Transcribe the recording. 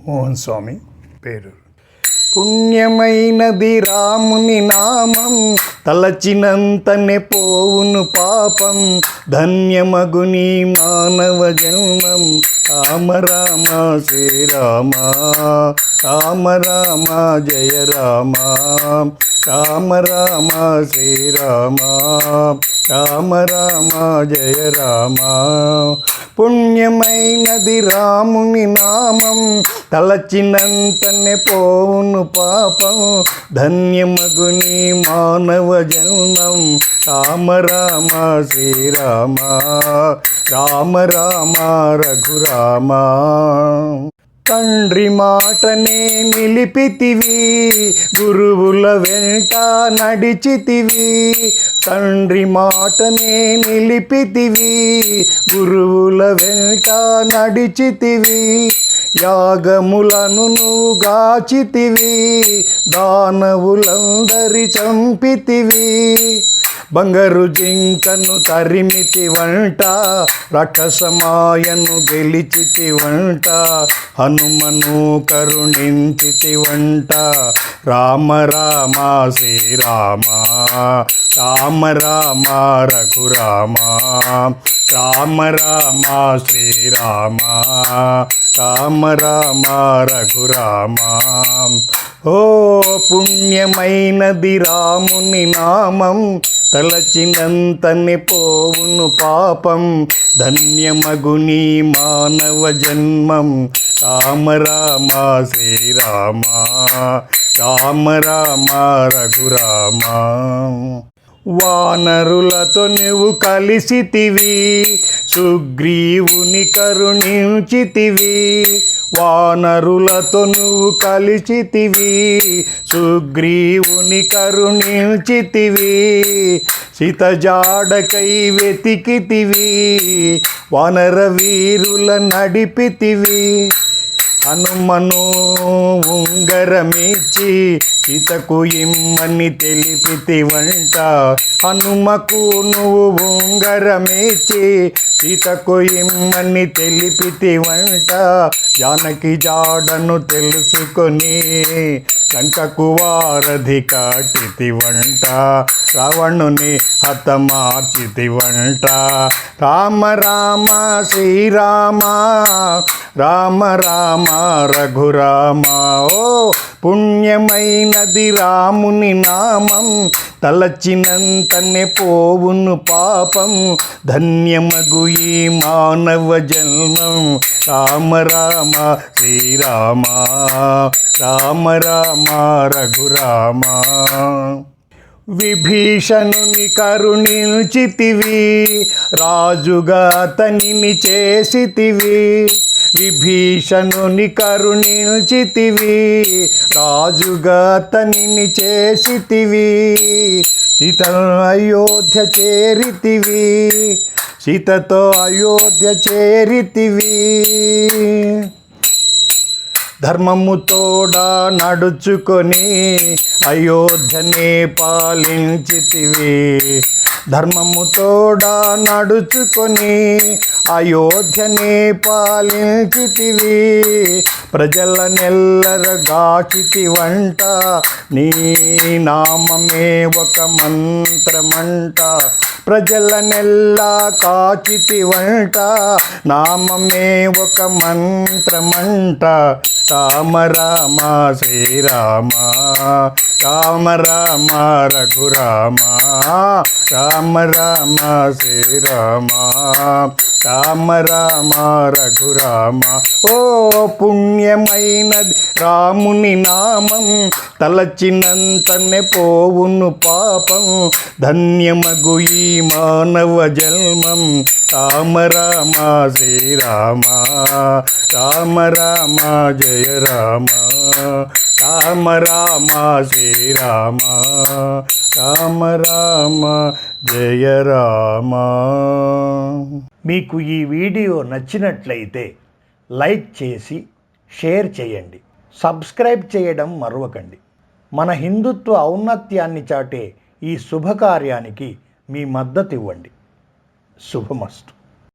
మోహన్ స్వామి పేరు. పుణ్యమైనది రాముని నామం, తలచినంతనే పోవును పాపం, ధన్యమగుని మానవ జన్మం. రామ రామ శ్రీరామ, రామ రామ జయ రామ, రామ రామ శ్రీరామ, రామ రామ జయ రామ. పుణ్యమైనది రాముని నామం, తలచినంతనే పోవును పాపం, ధన్యమగుని మానవ జన్మం. రామ రామ శ్రీరామ, రామ రామ రఘురామ. తండ్రి మాటనే నిలిపితివి, గురువుల వెంట నడిచితివి. తండ్రి మాటనే నిలిపితివి, గురువుల వెంట నడిచితివి. యాగములను నువ్వు గాచితివి, దానవులందరి చంపితివి. బంగారు జింకను తరిమితి వంట, రాక్షసమాయను గెలిచితి వంట, హనుమను కరుణించితి వంట. రామ రామ శ్రీరామ, రామ రామ రఘురామ, రామ రామ శ్రీరామ, రామ రామ రఘురామ. ఓ పుణ్యమైనది రాముని నామం, తలచినంతనే పోవును పాపం, ధన్యమగుని మానవ జన్మం. రామ రామ శ్రీరామ, రామ రామ రఘురామ. వానరులతో నువ్వు కలిసితివి, సుగ్రీవుని కరుణించితివి. వానరులతో నువ్వు కలిసితివి, సుగ్రీవుని కరుణించితివి. సీత జాడకై వెతికితివి, వానర వీరుల నడిపితివి. హనుమను ఉంగరమిచ్చి సీతకు ఇమ్మని తెలిపితి వంట, హనుమకు నువ్వు ఉంగరమిచ్చి సీతకు ఇమ్మని తెలిపితి వంట. జానకి జాడను తెలుసుకొని లంకకు వారధి కాటితి వంట, రావణుని హతమార్చితి వంట. రామ రామ శ్రీరామ, రామ రామ రఘురామ. ఓ పుణ్యమైనది రాముని నామం, తలచినంతనే పోవును పాపం, ధన్యమగు ఈ మానవ జన్మం. రామ రామ శ్రీరామ, రామ రామ రఘురామ. విభీషణుని కరుణించితివి, రాజుగా అతనిని చేసితివి. విభీషణుని కరుణించితివి, రాజుగా అతనిని చేసితివి. సీతను అయోధ్య చేరితివి, సీతతో అయోధ్య చేరితివి. ధర్మము తోడా నడుచుకొని అయోధ్యనే పాలించితివి. ధర్మము తోడా నడుచుకొని అయోధ్యనే పాలించితివి. ప్రజలనెల్లరగాచితి వంట, నీ నామమే ఒక మంత్రమంట. ప్రజలనెల్లా కాచితి వంట, నామమే ఒక మంత్రమంట. రామ రామ శ్రీరామ, రామ రామ రఘురామ, రామ రామ శ్రీరామ, రామ రామ రఘురామ. ఓ పుణ్యమైనది రాముని నామం, తలచినంతనే పోవును పాపం, ధన్యమగు ఈ మానవ జన్మం. రామ రామ శ్రీరామ, రామ రామ జయ రామ, రామ రామ శ్రీరామ, రామ రామ జయ రామ. మీకు ఈ వీడియో నచ్చినట్లయితే లైక్ చేసి షేర్ చేయండి, సబ్స్క్రైబ్ చేయడం మరవకండి. మన హిందుత్వ ఔన్నత్యాన్ని చాటే ఈ శుభకార్యానికి మీ మద్దతు ఇవ్వండి. శుభమస్తు.